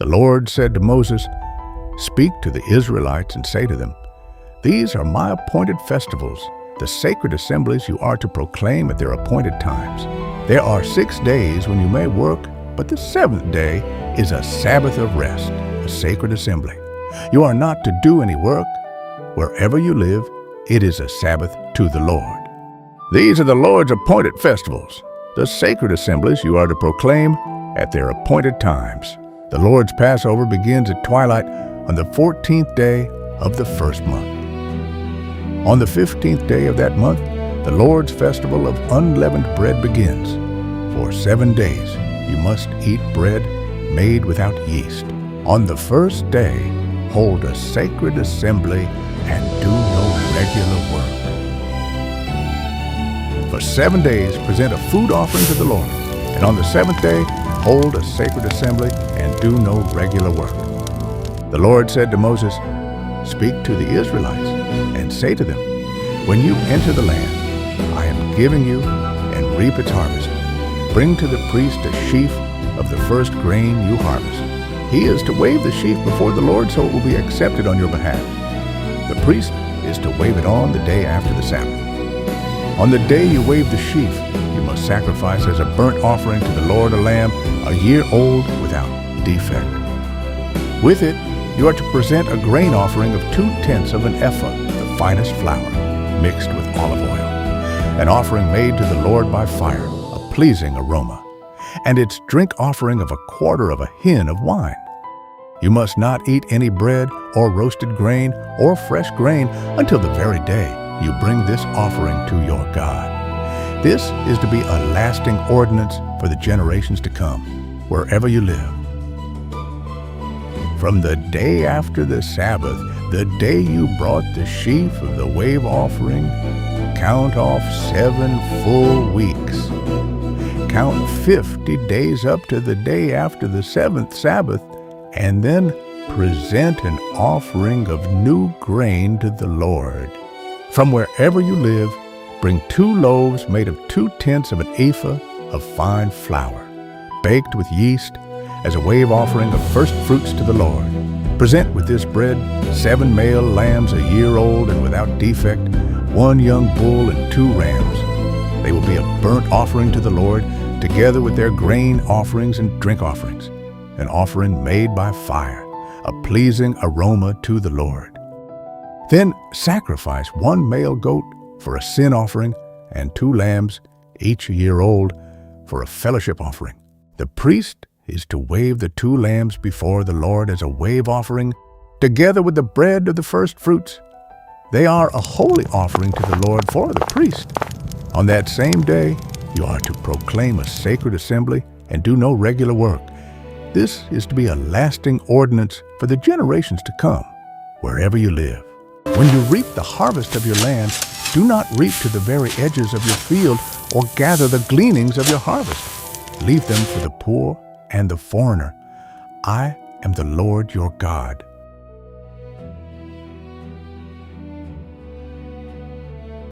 The Lord said to Moses, "Speak to the Israelites and say to them, These are my appointed festivals, the sacred assemblies you are to proclaim at their appointed times. There are 6 days when you may work, but the 7th day is a Sabbath of rest, a sacred assembly. You are not to do any work. Wherever you live, it is a Sabbath to the Lord. These are the Lord's appointed festivals, the sacred assemblies you are to proclaim at their appointed times. The Lord's Passover begins at twilight on the 14th day of the first month. On the 15th day of that month, the Lord's festival of unleavened bread begins. For 7 days you must eat bread made without yeast. On the first day, hold a sacred assembly and do no regular work. For 7 days, present a food offering to the Lord, and on the 7th day, hold a sacred assembly and do no regular work. The Lord said to Moses, "Speak to the Israelites and say to them, When you enter the land I am giving you and reap its harvest, bring to the priest a sheaf of the first grain you harvest. He is to wave the sheaf before the Lord so it will be accepted on your behalf. The priest is to wave it on the day after the Sabbath. On the day you wave the sheaf, you must sacrifice as a burnt offering to the Lord a lamb a year old without defect. With it, you are to present a grain offering of 2/10 of an ephah, the finest flour, mixed with olive oil, an offering made to the Lord by fire, a pleasing aroma, and its drink offering of 1/4 of a hin of wine. You must not eat any bread or roasted grain or fresh grain until the very day you bring this offering to your God. This is to be a lasting ordinance for the generations to come, wherever you live. From the day after the Sabbath, the day you brought the sheaf of the wave offering, count off 7 full weeks. Count 50 days up to the day after the 7th Sabbath, and then present an offering of new grain to the Lord. From wherever you live, bring 2 loaves made of 2/10 of an ephah of fine flour, baked with yeast, as a wave offering of firstfruits to the Lord. Present with this bread 7 male lambs a year old and without defect, 1 young bull and 2 rams. They will be a burnt offering to the Lord, together with their grain offerings and drink offerings, an offering made by fire, a pleasing aroma to the Lord. Then sacrifice 1 male goat for a sin offering and 2 lambs, each a year old, for a fellowship offering. The priest is to wave the 2 lambs before the Lord as a wave offering, together with the bread of the firstfruits. They are a holy offering to the Lord for the priest. On that same day, you are to proclaim a sacred assembly and do no regular work. This is to be a lasting ordinance for the generations to come, wherever you live. When you reap the harvest of your land, do not reap to the very edges of your field or gather the gleanings of your harvest. Leave them for the poor and the foreigner. I am the Lord your God.